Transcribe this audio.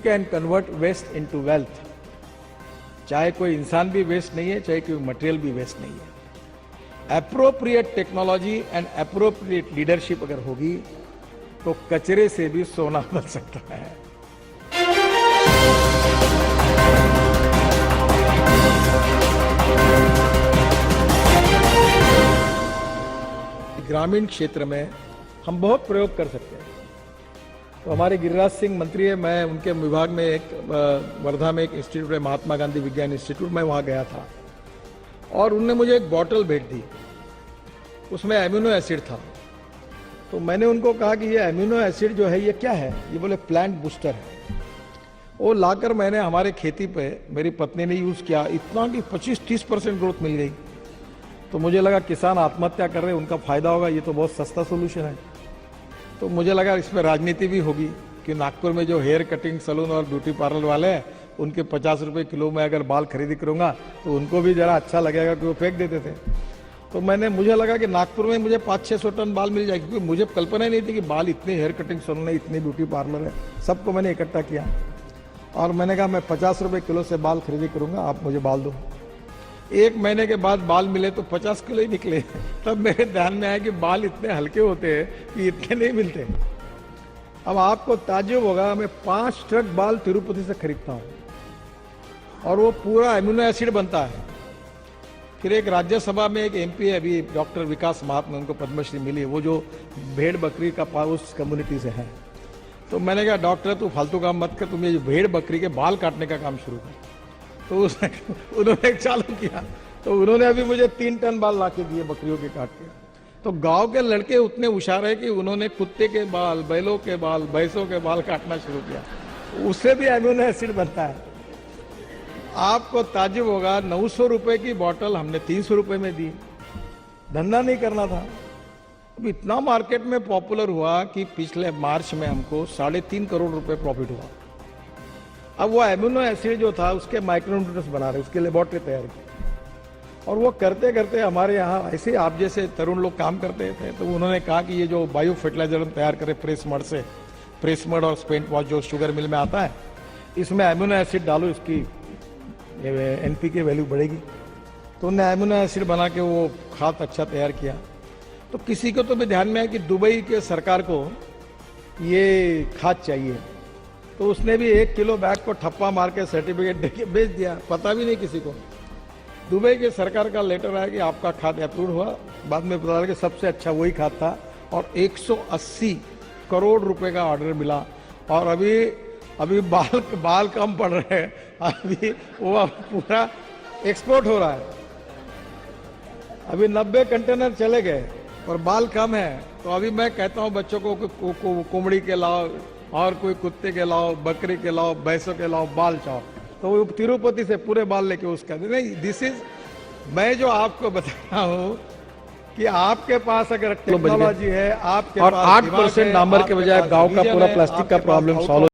Can convert waste into wealth. चाहे कोई इंसान भी वेस्ट नहीं है, चाहे कोई मटेरियल भी वेस्ट नहीं है। Appropriate technology and appropriate leadership अगर होगी तो कचरे से भी सोना बन सकता है। ग्रामीण क्षेत्र में हम बहुत प्रयोग कर सकते हैं। तो हमारे गिरिराज सिंह मंत्री है, मैं उनके विभाग में एक वर्धा में एक इंस्टीट्यूट है, महात्मा गांधी विज्ञान इंस्टीट्यूट, मैं वहाँ गया था और उनने मुझे एक बॉटल भेज दी, उसमें एमिनो एसिड था। तो मैंने उनको कहा कि ये एमिनो एसिड जो है ये क्या है? ये बोले प्लांट बूस्टर है। वो लाकर मैंने हमारे खेती पे मेरी पत्नी ने यूज़ किया, इतना कि 25-30% ग्रोथ मिल गई। तो मुझे लगा किसान आत्महत्या कर रहे हैं, उनका फायदा होगा, ये तो बहुत सस्ता सोल्यूशन है। तो मुझे लगा इसमें राजनीति भी होगी कि नागपुर में जो हेयर कटिंग सैलून और ब्यूटी पार्लर वाले हैं उनके 50 रुपये किलो में अगर बाल खरीदी करूंगा तो उनको भी जरा अच्छा लगेगा कि वो फेंक देते थे। तो मुझे लगा कि नागपुर में मुझे 500-600 टन बाल मिल जाएगी, क्योंकि मुझे कल्पना ही नहीं थी कि बाल इतने हेयर कटिंग सैलून है, इतने ब्यूटी पार्लर है। सबको मैंने इकट्ठा किया और मैंने कहा मैं 50 रुपये किलो से बाल खरीदी करूंगा, आप मुझे बाल दो। 1 महीने के बाद बाल मिले तो 50 किलो ही निकले। तब मेरे ध्यान में आया कि बाल इतने हल्के होते हैं कि इतने नहीं मिलते। अब आपको ताज्जुब होगा, मैं 5 ट्रक बाल तिरुपति से खरीदता हूं और वो पूरा एमिनो एसिड बनता है। फिर एक राज्यसभा में एक एमपी है अभी, डॉक्टर विकास महात्मा, उनको पद्मश्री मिली, वो जो भेड़ बकरी का उस कम्युनिटी से है। तो मैंने कहा डॉक्टर तू फालतू काम मत कर, तुम ये भेड़ बकरी के बाल काटने का काम शुरू कर। तो उन्होंने चालू किया, तो उन्होंने अभी मुझे 3 टन बाल ला के दिए बकरियों के काट के। तो गांव के लड़के उतने होशियार है कि उन्होंने कुत्ते के बाल, बैलों के बाल, भैंसों के बाल काटना शुरू किया, उससे भी एमिनो एसिड बनता है। आपको ताज्जुब होगा, 900 रुपए की बोतल हमने 300 रुपए में दी। धंधा नहीं करना था। अब इतना मार्केट में पॉपुलर हुआ कि पिछले मार्च में हमको 3.5 करोड़ रुपए प्रॉफिट हुआ। अब वो एमिनो एसिड जो था उसके माइक्रोन्यूट्रिएंट्स बना रहे, उसके लेबोरेटरी तैयार की, और वो करते करते हमारे यहाँ ऐसे आप जैसे तरुण लोग काम करते थे। तो उन्होंने कहा कि ये जो बायो फर्टिलाइजर हम तैयार करें प्रेस मड से, प्रेस मड और स्पेंट वॉश जो शुगर मिल में आता है, इसमें एमिनो एसिड डालो, इसकी NPK वैल्यू बढ़ेगी। तो उन्होंने एमिनो एसिड बना के वो खाद अच्छा तैयार किया। तो किसी को तो भी ध्यान में है कि दुबई के सरकार को ये खाद चाहिए, तो उसने भी 1 किलो बैग को ठप्पा मार के सर्टिफिकेट देके बेच दिया, पता भी नहीं किसी को। दुबई के सरकार का लेटर आया कि आपका खाद अप्रूव हुआ। बाद में पता लगा कि सबसे अच्छा वही खाद था और 180 करोड़ रुपए का ऑर्डर मिला। और अभी बाल कम पड़ रहे हैं, अभी वो पूरा एक्सपोर्ट हो रहा है। अभी 90 कंटेनर चले गए और बाल कम है। तो अभी मैं कहता हूँ बच्चों को कोमड़ी के लाओ और कोई कुत्ते के लाओ, बकरी के लाओ, भैंसों के लाओ, बाल चाओ। तो वो तिरुपति से पूरे बाल लेके उसका नहीं। दिस इज, मैं जो आपको बता रहा हूँ कि आपके पास अगर टेक्नोलॉजी है, आपके और पास 8% नंबर के बजाय गांव का पूरा प्लास्टिक का प्रॉब्लम सॉल्व